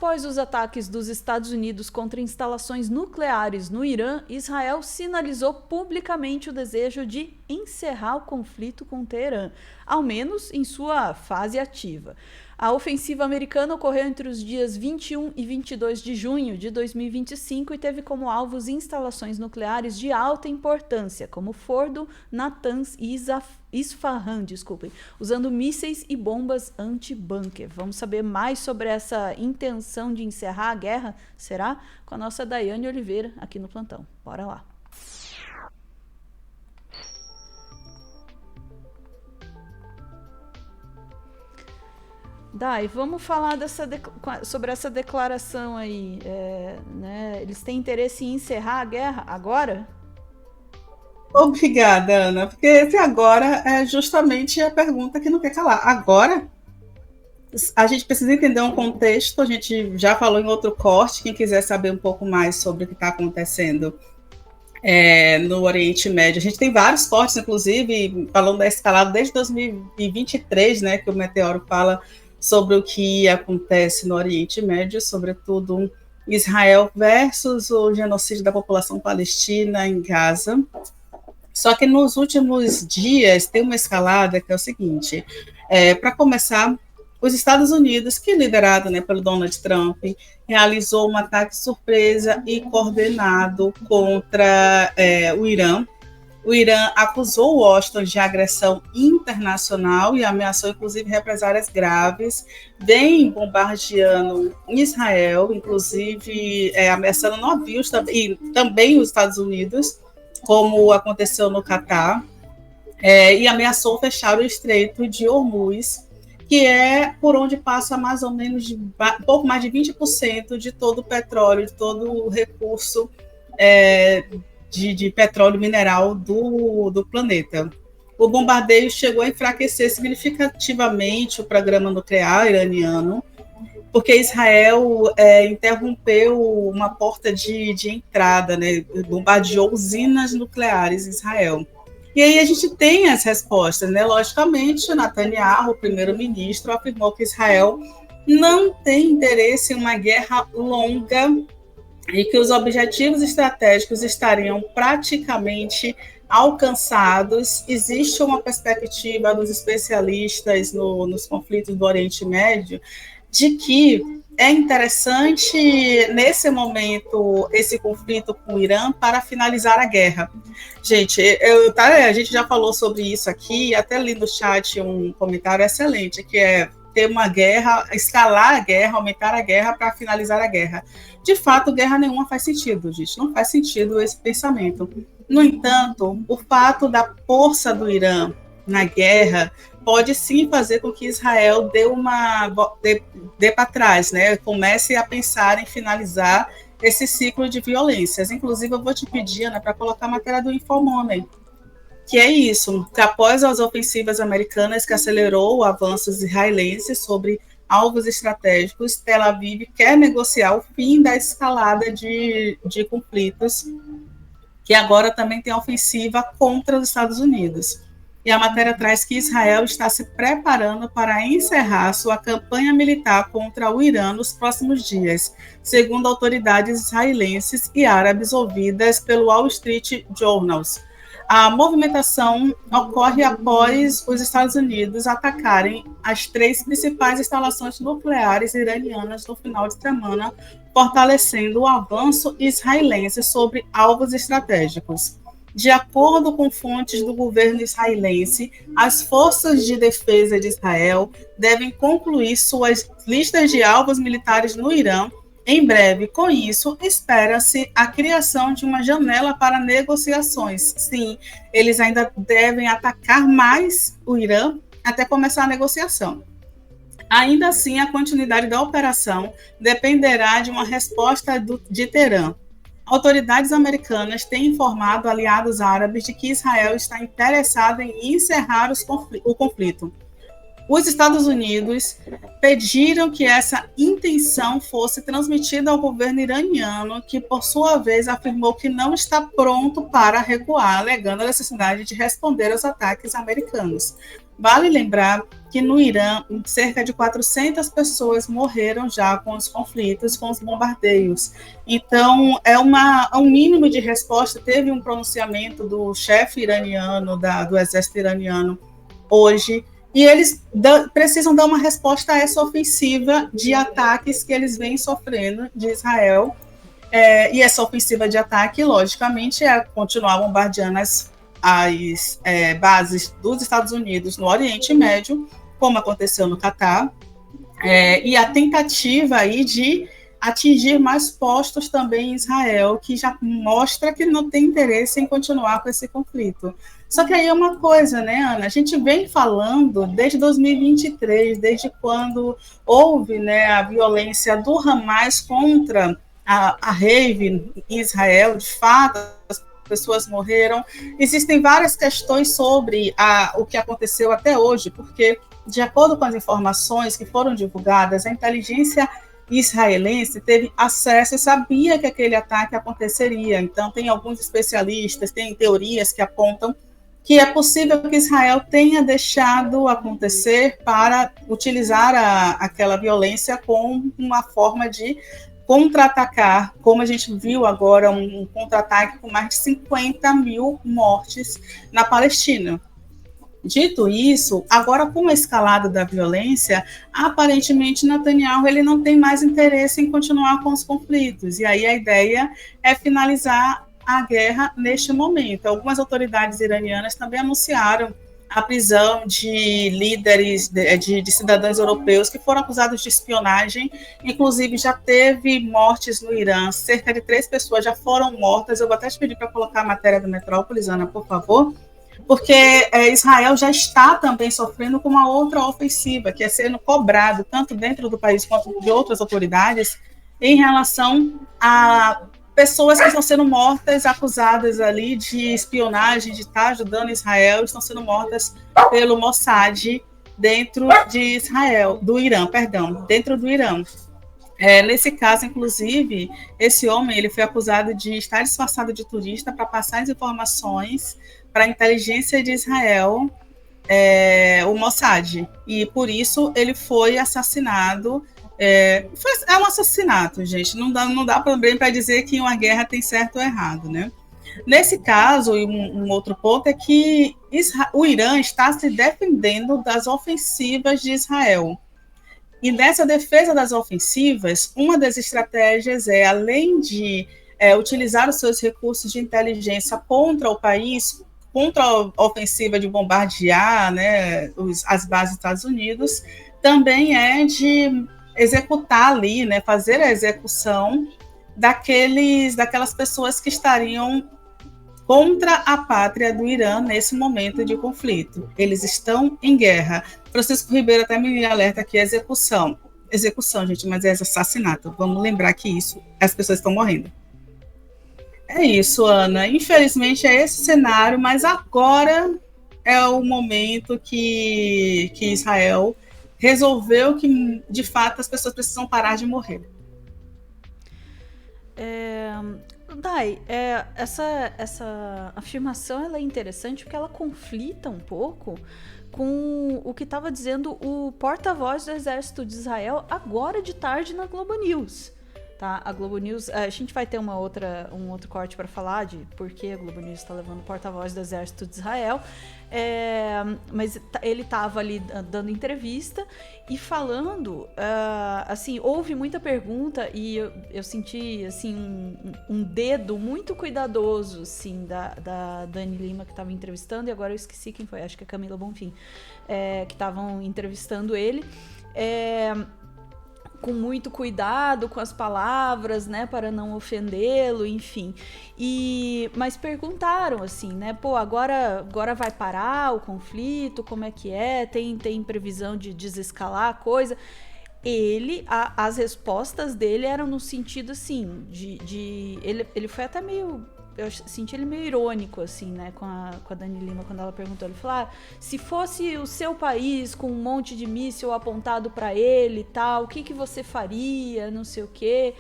Após os ataques dos Estados Unidos contra instalações nucleares no Irã, Israel sinalizou publicamente o desejo de encerrar o conflito com Teherã, ao menos em sua fase ativa. A ofensiva americana ocorreu entre os dias 21 e 22 de junho de 2025 e teve como alvos instalações nucleares de alta importância, como Fordo, Natanz e Isfahan, usando mísseis e bombas anti-bunker. Vamos saber mais sobre essa intenção de encerrar a guerra? Será? Com a nossa Daiane Oliveira aqui no plantão. Bora lá. Dai, vamos falar sobre essa declaração aí. Né? Eles têm interesse em encerrar a guerra agora? Obrigada, Ana, porque esse agora é justamente a pergunta que não quer calar. Agora, a gente precisa entender um contexto, a gente já falou em outro corte, quem quiser saber um pouco mais sobre o que está acontecendo no Oriente Médio. A gente tem vários cortes, inclusive, falando da escalada desde 2023, né, que o Meteoro fala sobre o que acontece no Oriente Médio, sobretudo Israel versus o genocídio da população palestina em Gaza. Só que nos últimos dias tem uma escalada que é o seguinte, para começar, os Estados Unidos, que liderado, né, pelo Donald Trump, realizou um ataque surpresa e coordenado contra o Irã. O Irã acusou Washington de agressão internacional e ameaçou, inclusive, represálias graves, vem bombardeando Israel, inclusive ameaçando navios e também os Estados Unidos, como aconteceu no Catar, e ameaçou fechar o Estreito de Hormuz, que é por onde passa mais ou menos pouco mais de 20% de todo o petróleo, de todo o recurso de petróleo mineral do planeta. O bombardeio chegou a enfraquecer significativamente o programa nuclear iraniano, porque Israel interrompeu uma porta de entrada, né? Bombardeou usinas nucleares em Israel. E aí a gente tem as respostas, né? Logicamente, Netanyahu, o primeiro-ministro, afirmou que Israel não tem interesse em uma guerra longa e que os objetivos estratégicos estariam praticamente alcançados. Existe uma perspectiva dos especialistas nos conflitos do Oriente Médio de que é interessante, nesse momento, esse conflito com o Irã para finalizar a guerra. Gente, a gente já falou sobre isso aqui, até li no chat um comentário excelente, que é ter uma guerra, escalar a guerra, aumentar a guerra para finalizar a guerra. De fato, guerra nenhuma faz sentido, gente. Não faz sentido esse pensamento. No entanto, o fato da força do Irã na guerra pode sim fazer com que Israel dê para trás, né? Comece a pensar em finalizar esse ciclo de violências. Inclusive, eu vou te pedir, Ana, para colocar a matéria do Infomoney, que é isso, que após as ofensivas americanas que acelerou o avanço israelense sobre alvos estratégicos, Tel Aviv quer negociar o fim da escalada de conflitos, que agora também tem a ofensiva contra os Estados Unidos. E a matéria traz que Israel está se preparando para encerrar sua campanha militar contra o Irã nos próximos dias, segundo autoridades israelenses e árabes ouvidas pelo Wall Street Journal. A movimentação ocorre após os Estados Unidos atacarem as 3 principais instalações nucleares iranianas no final de semana, fortalecendo o avanço israelense sobre alvos estratégicos. De acordo com fontes do governo israelense, as forças de defesa de Israel devem concluir suas listas de alvos militares no Irã em breve. Com isso, espera-se a criação de uma janela para negociações. Sim, eles ainda devem atacar mais o Irã até começar a negociação. Ainda assim, a continuidade da operação dependerá de uma resposta de Teherã. Autoridades americanas têm informado aliados árabes de que Israel está interessado em encerrar o conflito. Os Estados Unidos pediram que essa intenção fosse transmitida ao governo iraniano, que, por sua vez, afirmou que não está pronto para recuar, alegando a necessidade de responder aos ataques americanos. Vale lembrar que no Irã, cerca de 400 pessoas morreram já com os conflitos, com os bombardeios. Então, é um mínimo de resposta. Teve um pronunciamento do chefe iraniano, do exército iraniano, hoje, e eles precisam dar uma resposta a essa ofensiva de ataques que eles vêm sofrendo de Israel. E essa ofensiva de ataque, logicamente, é continuar bombardeando as bases dos Estados Unidos no Oriente Médio, como aconteceu no Catar, e a tentativa aí de atingir mais postos também em Israel, que já mostra que não tem interesse em continuar com esse conflito. Só que aí é uma coisa, né, Ana? A gente vem falando desde 2023, desde quando houve, né, a violência do Hamas contra a rave em Israel, de fato, as pessoas morreram. Existem várias questões sobre o que aconteceu até hoje, porque, de acordo com as informações que foram divulgadas, a inteligência israelense teve acesso e sabia que aquele ataque aconteceria. Então, tem alguns especialistas, tem teorias que apontam que é possível que Israel tenha deixado acontecer para utilizar aquela violência como uma forma de contra-atacar, como a gente viu agora, um contra-ataque com mais de 50 mil mortes na Palestina. Dito isso, agora com a escalada da violência, aparentemente Netanyahu ele não tem mais interesse em continuar com os conflitos, e aí a ideia é finalizar a guerra neste momento. Algumas autoridades iranianas também anunciaram a prisão de líderes, de cidadãos europeus que foram acusados de espionagem. Inclusive, já teve mortes no Irã, cerca de 3 pessoas já foram mortas. Eu vou até te pedir para colocar a matéria do Metrópolis, Ana, por favor, porque Israel já está também sofrendo com uma outra ofensiva, que é sendo cobrado, tanto dentro do país quanto de outras autoridades, em relação a pessoas que estão sendo mortas, acusadas ali de espionagem, de estar ajudando Israel, estão sendo mortas pelo Mossad dentro de Israel, do Irã, perdão, dentro do Irã. Nesse caso, inclusive, esse homem ele foi acusado de estar disfarçado de turista para passar as informações para a inteligência de Israel, o Mossad, e por isso ele foi assassinado. É um assassinato, gente. Não dá também para dizer que uma guerra tem certo ou errado, né? Nesse caso, e um outro ponto é que o Irã está se defendendo das ofensivas de Israel. E nessa defesa das ofensivas, uma das estratégias além de utilizar os seus recursos de inteligência contra o país, contra a ofensiva de bombardear, né, as bases dos Estados Unidos, também é de executar ali, né, fazer a execução daquelas pessoas que estariam contra a pátria do Irã nesse momento de conflito. Eles estão em guerra. Francisco Ribeiro até me alerta aqui, execução, gente, mas é assassinato. Vamos lembrar que as pessoas estão morrendo. É isso, Ana. Infelizmente é esse cenário, mas agora é o momento que Israel resolveu que, de fato, as pessoas precisam parar de morrer. Dai, essa afirmação ela é interessante porque ela conflita um pouco com o que estava dizendo o porta-voz do Exército de Israel agora de tarde na Globo News. Tá? A Globo News, a gente vai ter um outro corte para falar de por que a Globo News está levando o porta-voz do Exército de Israel, mas ele estava ali dando entrevista e falando, assim, houve muita pergunta e eu senti assim, um dedo muito cuidadoso assim, da Dani Lima, que estava entrevistando, e agora eu esqueci quem foi, acho que é Camila Bonfim, que estavam entrevistando ele, com muito cuidado com as palavras, né, para não ofendê-lo, enfim. Mas perguntaram assim, né, agora vai parar o conflito, como é que é? Tem previsão de desescalar a coisa? As respostas dele eram no sentido assim, ele foi até meio... Eu senti ele meio irônico, assim, né, com a Dani Lima, quando ela perguntou. Ele falou, se fosse o seu país com um monte de míssil apontado para ele e tal, o que você faria, não sei o quê.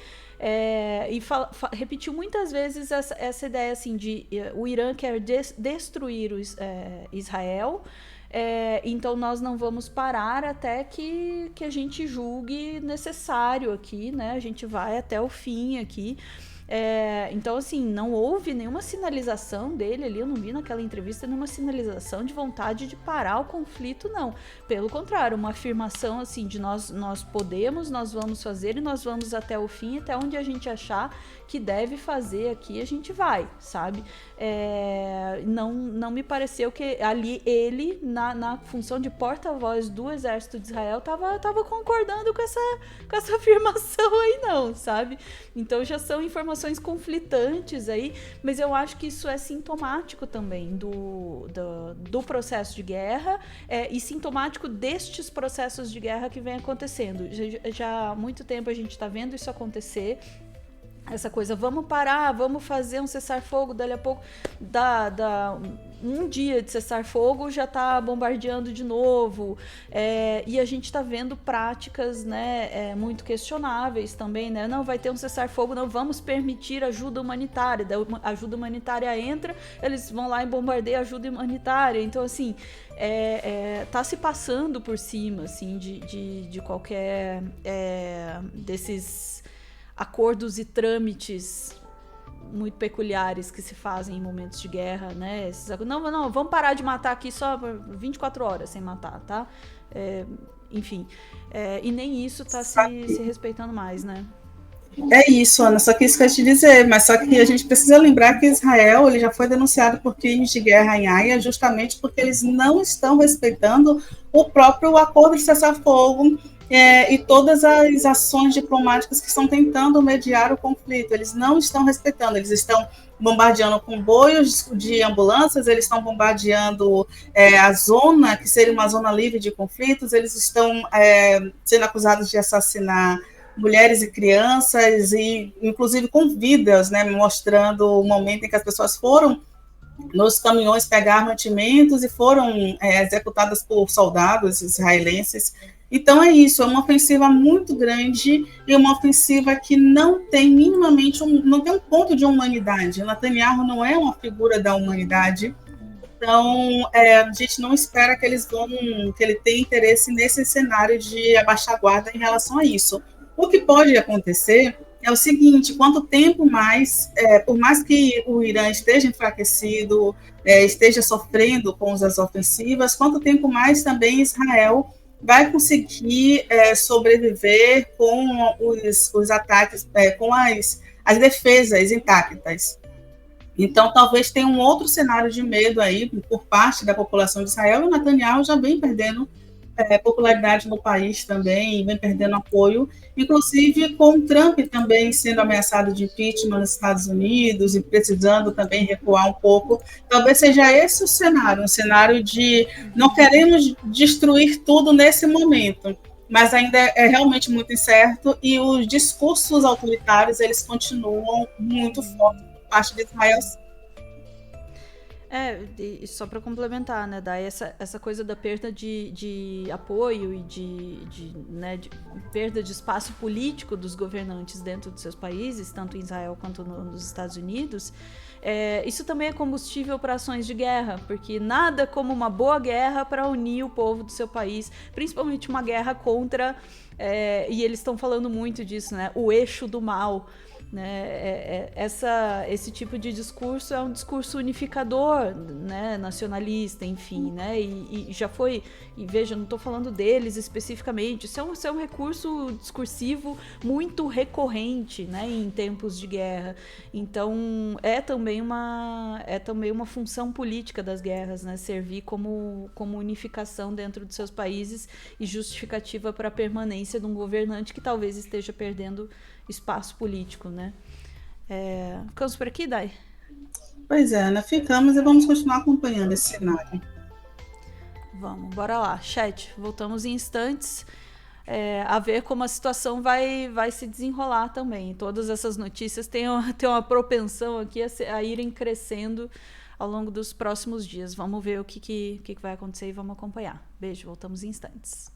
Repetiu muitas vezes essa ideia, assim, de o Irã quer destruir Israel, Então nós não vamos parar até que a gente julgue necessário aqui, né? A gente vai até o fim aqui. Então, assim, não houve nenhuma sinalização dele ali, eu não vi naquela entrevista nenhuma sinalização de vontade de parar o conflito, não. Pelo contrário, uma afirmação, assim, de nós podemos, nós vamos fazer e nós vamos até o fim, até onde a gente achar que deve fazer aqui, a gente vai, sabe? Não me pareceu que ali ele, na função de porta-voz do exército de Israel, tava concordando com essa afirmação aí, não, sabe? Então já são informações conflitantes aí, mas eu acho que isso é sintomático também do processo de guerra e sintomático destes processos de guerra que vem acontecendo. Já há muito tempo a gente está vendo isso acontecer. Essa coisa, vamos parar, vamos fazer um cessar-fogo, dali a pouco dá um dia de cessar-fogo, já tá bombardeando de novo, e a gente tá vendo práticas, né, muito questionáveis também, né, não vai ter um cessar-fogo, não vamos permitir ajuda humanitária, daí a ajuda humanitária entra, eles vão lá e bombardeiam a ajuda humanitária, então assim, tá se passando por cima, assim, de qualquer desses acordos e trâmites muito peculiares que se fazem em momentos de guerra, né? Não, vamos parar de matar aqui só 24 horas sem matar, tá? Enfim, e nem isso tá se respeitando mais, né? É isso, Ana, só que isso que eu ia te dizer, mas só que a gente precisa lembrar que Israel ele já foi denunciado por crimes de guerra em Haia justamente porque eles não estão respeitando o próprio acordo de cessar-fogo e todas as ações diplomáticas que estão tentando mediar o conflito. Eles não estão respeitando, eles estão bombardeando comboios de ambulâncias, eles estão bombardeando a zona, que seria uma zona livre de conflitos, eles estão sendo acusados de assassinar mulheres e crianças, e inclusive com vidas, né, mostrando o momento em que as pessoas foram nos caminhões pegar mantimentos e foram executadas por soldados israelenses. Então é isso, é uma ofensiva muito grande e uma ofensiva que não tem minimamente, não tem um ponto de humanidade. Netanyahu não é uma figura da humanidade, então a gente não espera que que ele tenha interesse nesse cenário de abaixar a guarda em relação a isso. O que pode acontecer é o seguinte: quanto tempo mais, por mais que o Irã esteja enfraquecido, esteja sofrendo com as ofensivas, quanto tempo mais também Israel vai conseguir sobreviver com os ataques, com as defesas intactas. Então, talvez tenha um outro cenário de medo aí por parte da população de Israel, e o Netanyahu já vem perdendo popularidade no país também, vem perdendo apoio, inclusive com o Trump também sendo ameaçado de impeachment nos Estados Unidos e precisando também recuar um pouco. Talvez seja esse o cenário, um cenário de não queremos destruir tudo nesse momento, mas ainda é realmente muito incerto, e os discursos autoritários eles continuam muito fortes por parte de Israel. E só para complementar, né, daí essa coisa da perda de apoio e de perda de espaço político dos governantes dentro dos seus países, tanto em Israel quanto nos Estados Unidos, isso também é combustível para ações de guerra, porque nada como uma boa guerra para unir o povo do seu país, principalmente uma guerra contra, e eles estão falando muito disso, né, o eixo do mal. Né, esse tipo de discurso é um discurso unificador, né, nacionalista, enfim, né, e já foi, e veja, não estou falando deles especificamente, isso é um recurso discursivo muito recorrente, né, em tempos de guerra. Então é também uma função política das guerras, né, servir como unificação dentro dos seus países e justificativa para a permanência de um governante que talvez esteja perdendo espaço político, né? Ficamos por aqui, Dai? Pois é, Ana, ficamos e vamos continuar acompanhando esse cenário. Vamos, bora lá. Chat, voltamos em instantes a ver como a situação vai se desenrolar também. Todas essas notícias têm uma propensão aqui a irem crescendo ao longo dos próximos dias. Vamos ver o que vai acontecer e vamos acompanhar. Beijo, voltamos em instantes.